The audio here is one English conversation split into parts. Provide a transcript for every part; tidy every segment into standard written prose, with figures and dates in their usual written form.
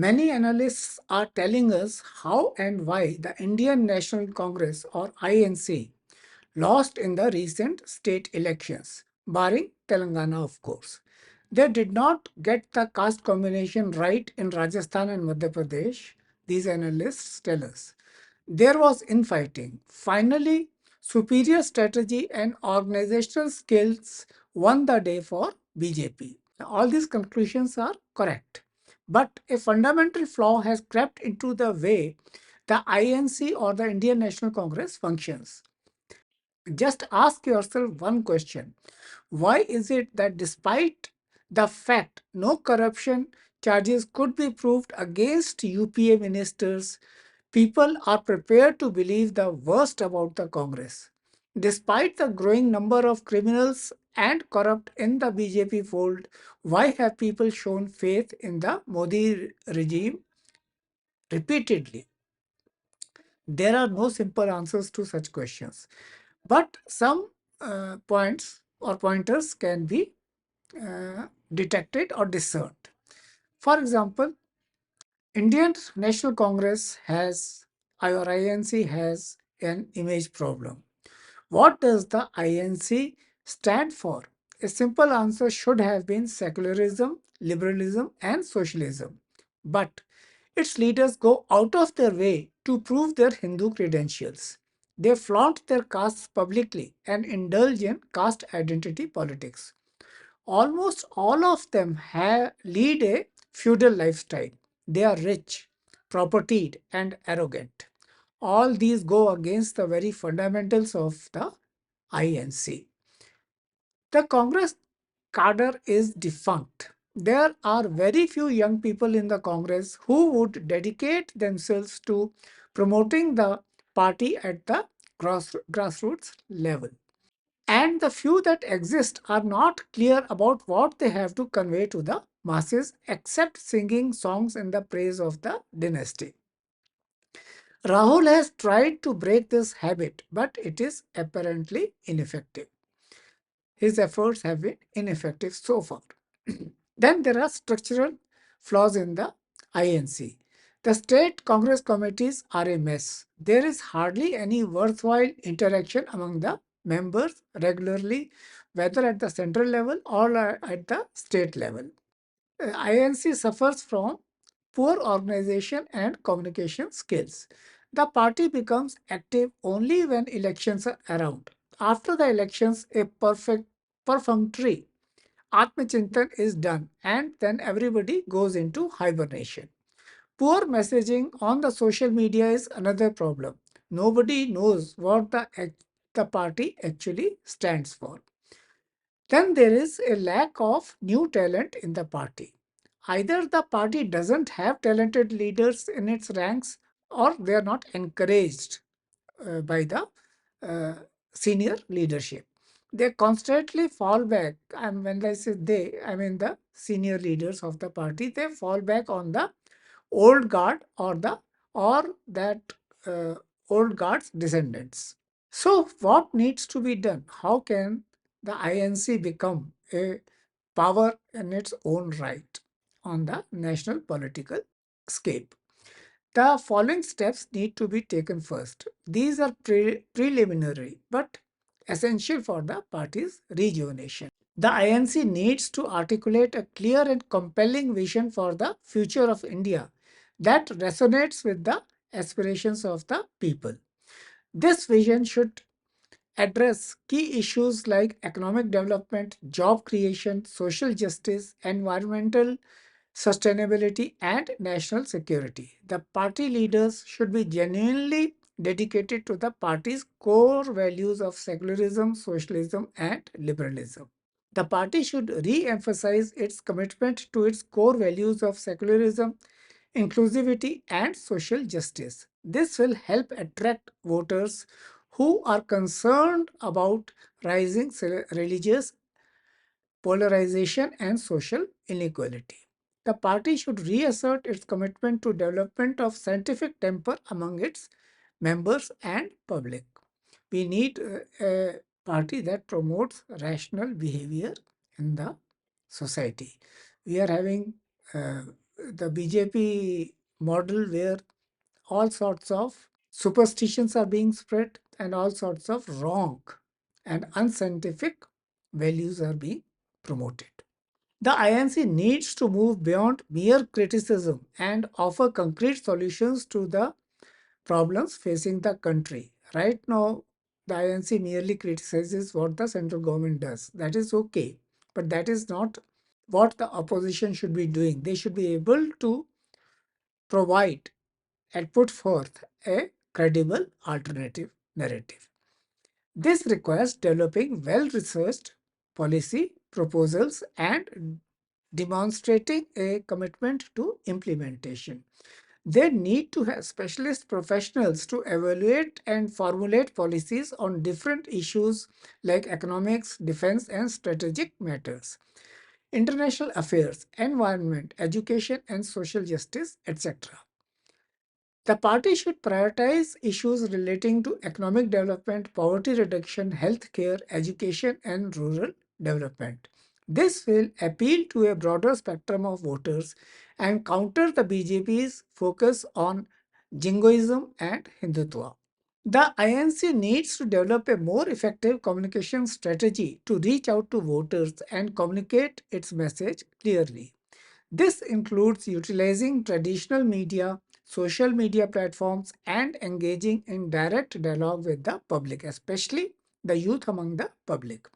Many analysts are telling us how and why the Indian National Congress or INC lost in the recent state elections, barring Telangana, of course. They did not get the caste combination right in Rajasthan and Madhya Pradesh, these analysts tell us. There was infighting. Finally, superior strategy and organizational skills won the day for BJP. All these conclusions are correct. But a fundamental flaw has crept into the way the INC or the Indian National Congress functions. Just ask yourself one question. Why is it that despite the fact no corruption charges could be proved against UPA ministers, people are prepared to believe the worst about the Congress? Despite the growing number of criminals and corrupt in the BJP fold, why have people shown faith in the Modi regime repeatedly? There are no simple answers to such questions. But some points or pointers can be detected or discerned. For example, Indian National Congress has, or INC has an image problem. What does the INC stand for? A simple answer should have been secularism, liberalism, and socialism. But its leaders go out of their way to prove their Hindu credentials. They flaunt their castes publicly and indulge in caste identity politics. Almost all of them lead a feudal lifestyle. They are rich, propertied, and arrogant. All these go against the very fundamentals of the INC. The Congress cadre is defunct. There are very few young people in the Congress who would dedicate themselves to promoting the party at the grassroots level. And the few that exist are not clear about what they have to convey to the masses except singing songs in the praise of the dynasty. Rahul has tried to break this habit, but it is apparently ineffective. His efforts have been ineffective so far. Then there are structural flaws in the INC. The state Congress committees are a mess. There is hardly any worthwhile interaction among the members regularly, whether at the central level or at the state level. INC suffers from poor organization and communication skills. The party becomes active only when elections are around. After the elections, a perfunctory Atmachintan is done and then everybody goes into hibernation. Poor messaging on the social media is another problem. Nobody knows what the party actually stands for. Then there is a lack of new talent in the party. Either the party doesn't have talented leaders in its ranks or they are not encouraged by the uh, senior leadership. They constantly fall back, and when I say they, I mean the senior leaders of the party, they fall back on the old guard or that uh, old guard's descendants. So, what needs to be done? How can the INC become a power in its own right on the national political scape? The following steps need to be taken first. These are preliminary but essential for the party's rejuvenation. The INC needs to articulate a clear and compelling vision for the future of India that resonates with the aspirations of the people. This vision should address key issues like economic development, job creation, social justice, environmental sustainability, and national security. The party leaders should be genuinely dedicated to the party's core values of secularism, socialism, and liberalism. The party should re emphasize its commitment to its core values of secularism, inclusivity, and social justice. This will help attract voters who are concerned about rising religious polarization and social inequality. The party should reassert its commitment to development of scientific temper among its members and public. We need a party that promotes rational behavior in the society. We are having uh, the BJP model where all sorts of superstitions are being spread and all sorts of wrong and unscientific values are being promoted. The INC needs to move beyond mere criticism and offer concrete solutions to the problems facing the country. Right now, the INC merely criticizes what the central government does. That is okay, but that is not what the opposition should be doing. They should be able to provide and put forth a credible alternative narrative. This requires developing well researched policy proposals and demonstrating a commitment to implementation. They need to have specialist professionals to evaluate and formulate policies on different issues like economics, defense, and strategic matters, international affairs, environment, education, and social justice, etc. The party should prioritize issues relating to economic development, poverty reduction, healthcare, education, and rural development. This will appeal to a broader spectrum of voters and counter the BJP's focus on jingoism and Hindutva. The INC needs to develop a more effective communication strategy to reach out to voters and communicate its message clearly. This includes utilizing traditional media, social media platforms, and engaging in direct dialogue with the public, especially the youth among the public.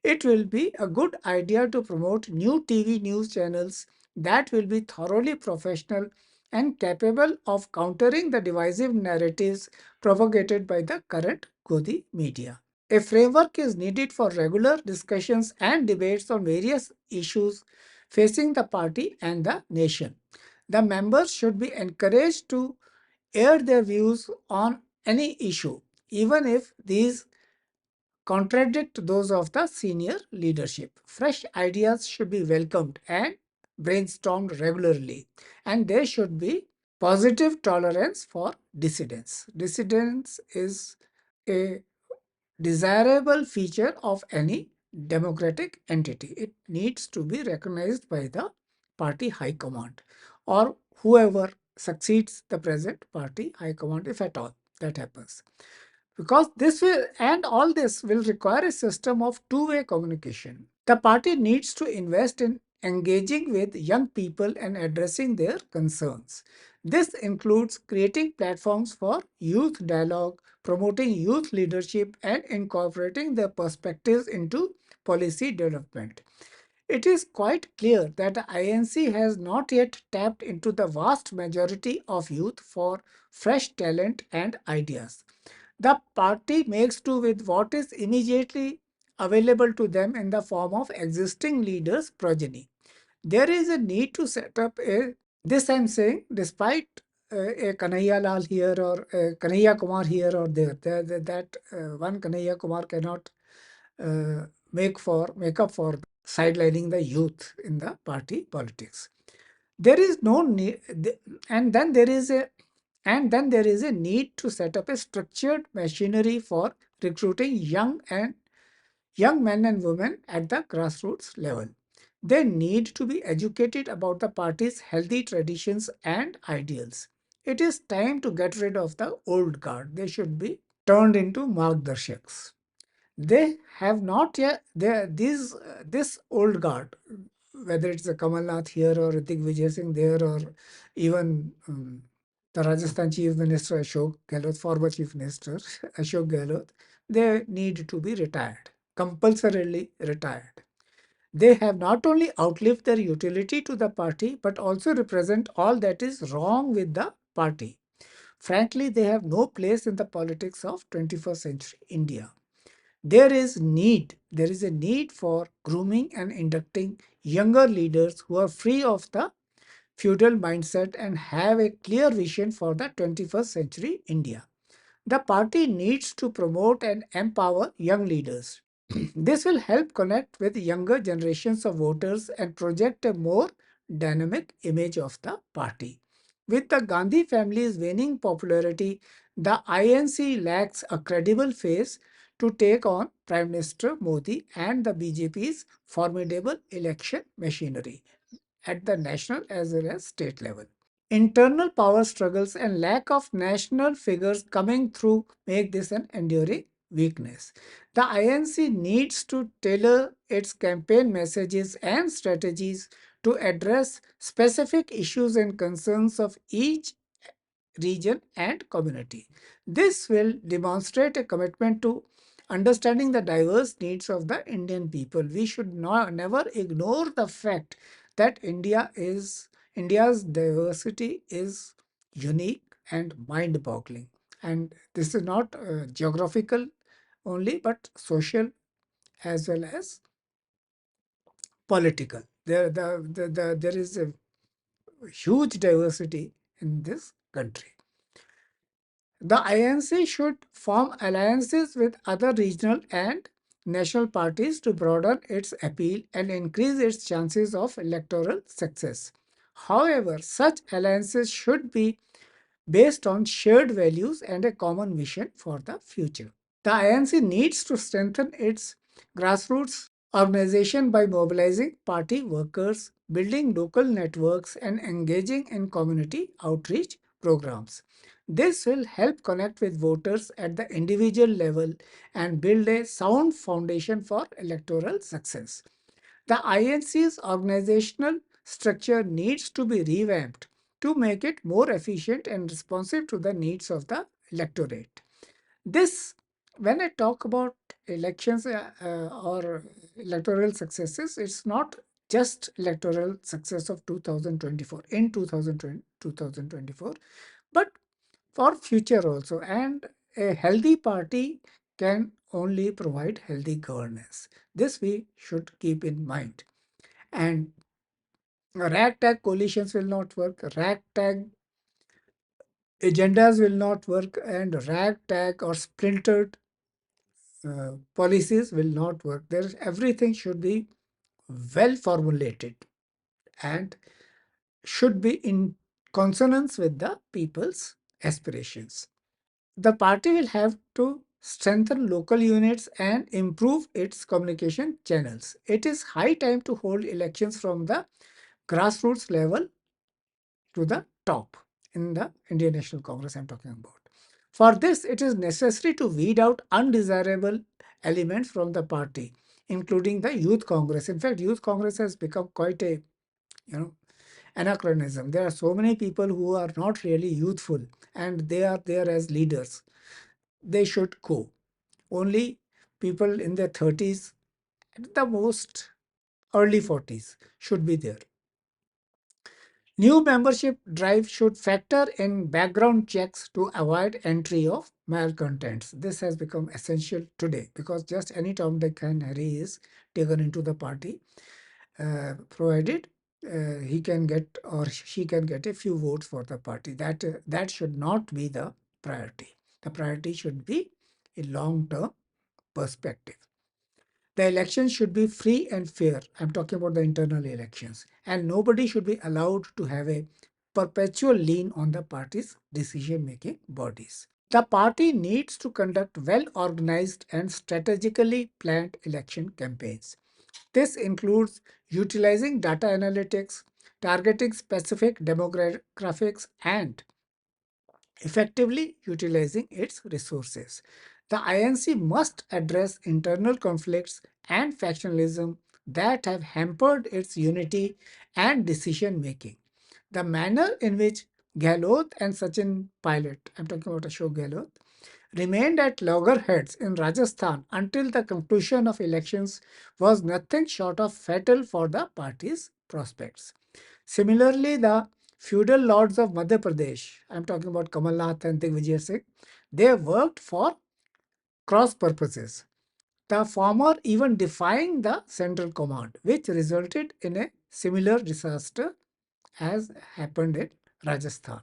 It will be a good idea to promote new TV news channels that will be thoroughly professional and capable of countering the divisive narratives propagated by the current Godi media. A framework is needed for regular discussions and debates on various issues facing the party and the nation. The members should be encouraged to air their views on any issue, even if these contradict those of the senior leadership. Fresh ideas should be welcomed and brainstormed regularly, and there should be positive tolerance for dissidence. Dissidence is a desirable feature of any democratic entity. It needs to be recognized by the party high command or whoever succeeds the present party high command, if at all that happens. Because this will, and all this will require a system of two-way communication. The party needs to invest in engaging with young people and addressing their concerns. This includes creating platforms for youth dialogue, promoting youth leadership, and incorporating their perspectives into policy development. It is quite clear that the INC has not yet tapped into the vast majority of youth for fresh talent and ideas. The party makes do with what is immediately available to them in the form of existing leaders' progeny. There is a need to set up a, this I'm saying, despite a Kanhaiya Lal here or a Kanhaiya Kumar here or there, that one Kanhaiya Kumar cannot make up for sidelining the youth in the party politics. There is no need, and then there is a need to set up a structured machinery for recruiting young men and women at the grassroots level. They need to be educated about the party's healthy traditions and ideals. It is time to get rid of the old guard. They should be turned into margdarshaks. They have not yet this old guard, whether it's a Kamal Nath here or Ritik Vijay Singh there or even the Rajasthan Chief Minister Ashok Gehlot, former Chief Minister Ashok Gehlot, they need to be retired, compulsorily retired. They have not only outlived their utility to the party but also represent all that is wrong with the party. Frankly, they have no place in the politics of 21st century India. There is a need for grooming and inducting younger leaders who are free of the feudal mindset and have a clear vision for the 21st century India. The party needs to promote and empower young leaders. This will help connect with younger generations of voters and project a more dynamic image of the party. With the Gandhi family's waning popularity, the INC lacks a credible face to take on Prime Minister Modi and the BJP's formidable election machinery. at the national as well as state level. Internal power struggles and lack of national figures coming through make this an enduring weakness. The INC needs to tailor its campaign messages and strategies to address specific issues and concerns of each region, and community. This will demonstrate a commitment to understanding the diverse needs of the Indian people. We should never ignore the fact that India's diversity is unique and mind-boggling. And this is not geographical only, but social as well as political. There is a huge diversity in this country. The INC should form alliances with other regional and national parties to broaden its appeal and increase its chances of electoral success. However, such alliances should be based on shared values and a common vision for the future. The INC needs to strengthen its grassroots organization by mobilizing party workers, building local networks, and engaging in community outreach programs. This will help connect with voters at the individual level and build a sound foundation for electoral success. The INC's organizational structure needs to be revamped to make it more efficient and responsive to the needs of the electorate. This, when I talk about elections or electoral successes, it's not just electoral success of 2024 in 2024, but for future also. And a healthy party can only provide healthy governance. This we should keep in mind. And ragtag coalitions will not work, ragtag agendas will not work, and ragtag or splintered policies will not work. Everything should be well formulated and should be in consonance with the people's aspirations. The party will have to strengthen local units and improve its communication channels. It is high time to hold elections from the grassroots level to the top in the Indian National Congress I'm talking about. For this, it is necessary to weed out undesirable elements from the party, including the Youth Congress. In fact, Youth Congress has become quite a you know anachronism. There are so many people who are not really youthful and they are there as leaders. They should go. Only people in their 30s, at the most early 40s, should be there. New membership drive should factor in background checks to avoid entry of malcontents. This has become essential today because just any Tom, Dick, and Harry is taken into the party, provided he can get or she can get a few votes for the party. That should not be the priority. The priority should be a long-term perspective. The elections should be free and fair. I'm talking about the internal elections. And nobody should be allowed to have a perpetual lean on the party's decision making bodies. The party needs to conduct well organized and strategically planned election campaigns. This includes utilizing data analytics, targeting specific demographics, and effectively utilizing its resources. The INC must address internal conflicts and factionalism that have hampered its unity and decision making. The manner in which Gehlot and Sachin Pilot, I'm talking about Ashok Gehlot, remained at loggerheads in Rajasthan until the conclusion of elections was nothing short of fatal for the party's prospects. Similarly, the feudal lords of Madhya Pradesh, I'm talking about Kamal Nath and Digvijay Singh, they worked for cross purposes. The former even defying the central command, which resulted in a similar disaster as happened in Rajasthan.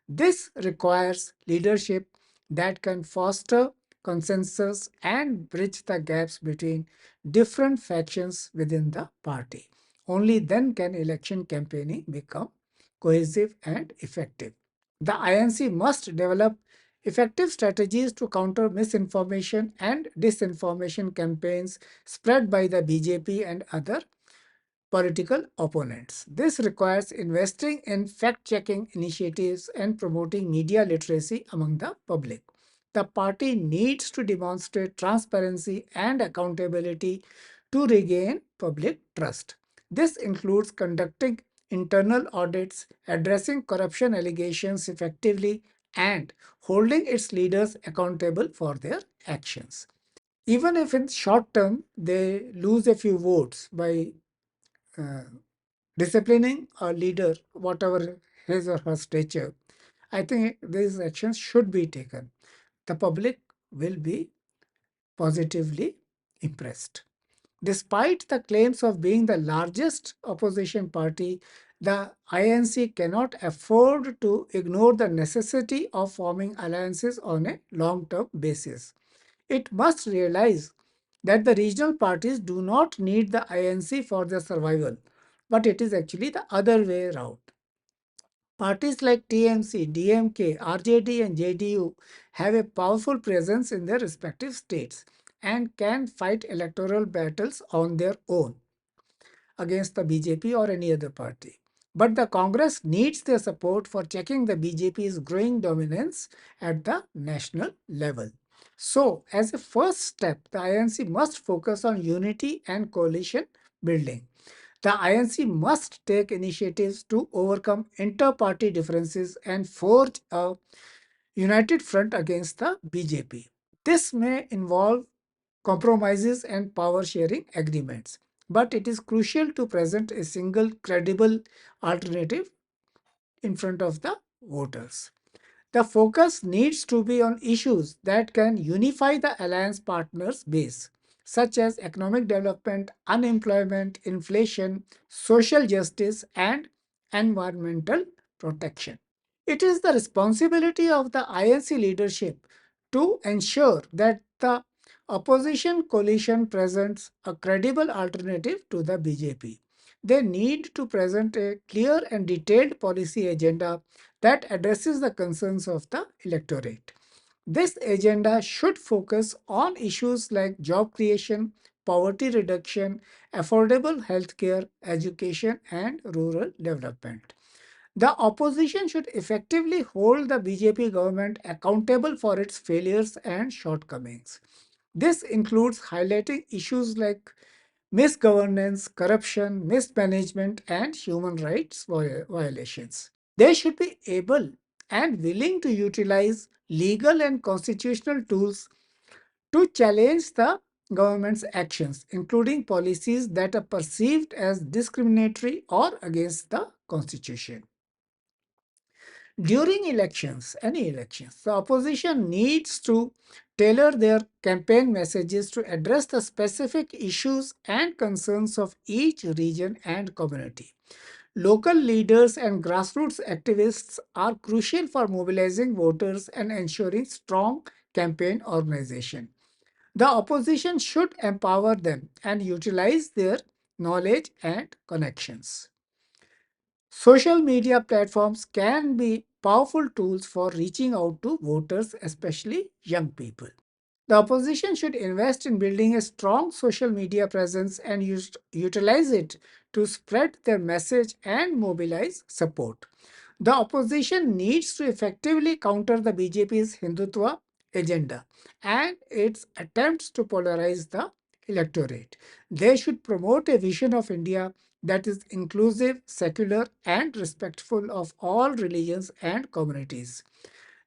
This requires leadership that can foster consensus and bridge the gaps between different factions within the party. Only then can election campaigning become cohesive and effective. The INC must develop effective strategies to counter misinformation and disinformation campaigns spread by the BJP and other political opponents. This requires investing in fact checking initiatives and promoting media literacy among the public. The party needs to demonstrate transparency and accountability to regain public trust. This includes conducting internal audits, addressing corruption allegations effectively, and holding its leaders accountable for their actions. Even if in short term they lose a few votes by uh, disciplining a leader, whatever his or her stature, I think these actions should be taken. The public will be positively impressed. Despite the claims of being the largest opposition party, the INC cannot afford to ignore the necessity of forming alliances on a long term basis. It must realize that the regional parties do not need the INC for their survival, but it is actually the other way around. Parties like TMC, DMK, RJD, and JDU have a powerful presence in their respective states and can fight electoral battles on their own against the BJP or any other party. But the Congress needs their support for checking the BJP's growing dominance at the national level. So, as a first step, the INC must focus on unity and coalition building. The INC must take initiatives to overcome inter party differences and forge a united front against the BJP. This may involve compromises and power sharing agreements, but it is crucial to present a single credible alternative in front of the voters. The focus needs to be on issues that can unify the alliance partners' base, such as economic development, unemployment, inflation, social justice, and environmental protection. It is the responsibility of the INC leadership to ensure that the opposition coalition presents a credible alternative to the BJP. They need to present a clear and detailed policy agenda that addresses the concerns of the electorate. This agenda should focus on issues like job creation, poverty reduction, affordable healthcare, education, and rural development. The opposition should effectively hold the BJP government accountable for its failures and shortcomings. This includes highlighting issues like misgovernance, corruption, mismanagement, and human rights violations. They should be able and willing to utilize legal and constitutional tools to challenge the government's actions, including policies that are perceived as discriminatory or against the constitution. During elections, any elections, the opposition needs to tailor their campaign messages to address the specific issues and concerns of each region and community. Local leaders and grassroots activists are crucial for mobilizing voters and ensuring strong campaign organization. The opposition should empower them and utilize their knowledge and connections. Social media platforms can be powerful tools for reaching out to voters, especially young people. The opposition should invest in building a strong social media presence and utilize it to spread their message and mobilize support. The opposition needs to effectively counter the BJP's Hindutva agenda and its attempts to polarize the electorate. They should promote a vision of India that is inclusive, secular, and respectful of all religions and communities.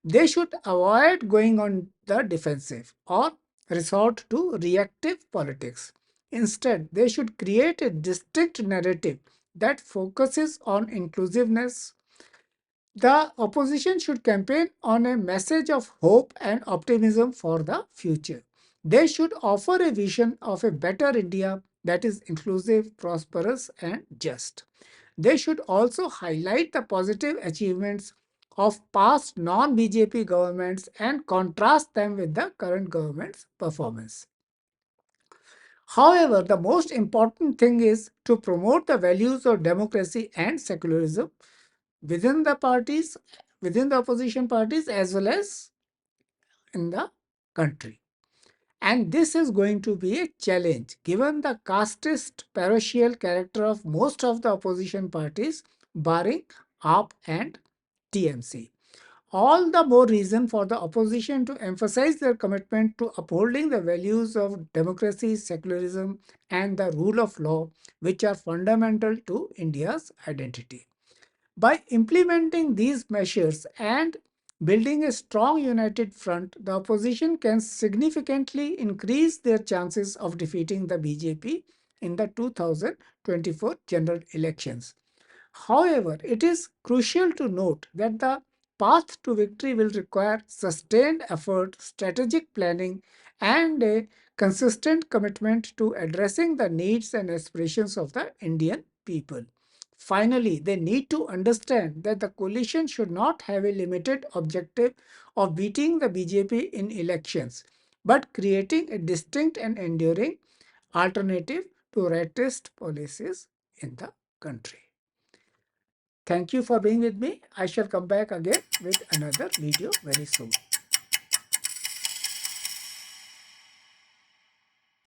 They should avoid going on the defensive or resort to reactive politics. Instead, they should create a distinct narrative that focuses on inclusiveness. The opposition should campaign on a message of hope and optimism for the future. They should offer a vision of a better India that is inclusive, prosperous, and just. They should also highlight the positive achievements of past non BJP governments and contrast them with the current government's performance. However, the most important thing is to promote the values of democracy and secularism within the parties, within the opposition parties, as well as in the country. And this is going to be a challenge given the casteist parochial character of most of the opposition parties, barring AAP and TMC. All the more reason for the opposition to emphasize their commitment to upholding the values of democracy, secularism, and the rule of law, which are fundamental to India's identity. By implementing these measures and building a strong united front, the opposition can significantly increase their chances of defeating the BJP in the 2024 general elections. However, it is crucial to note that the path to victory will require sustained effort, strategic planning, and a consistent commitment to addressing the needs and aspirations of the Indian people. Finally, they need to understand that the coalition should not have a limited objective of beating the BJP in elections, but creating a distinct and enduring alternative to racist policies in the country. Thank you for being with me. I shall come back again with another video very soon.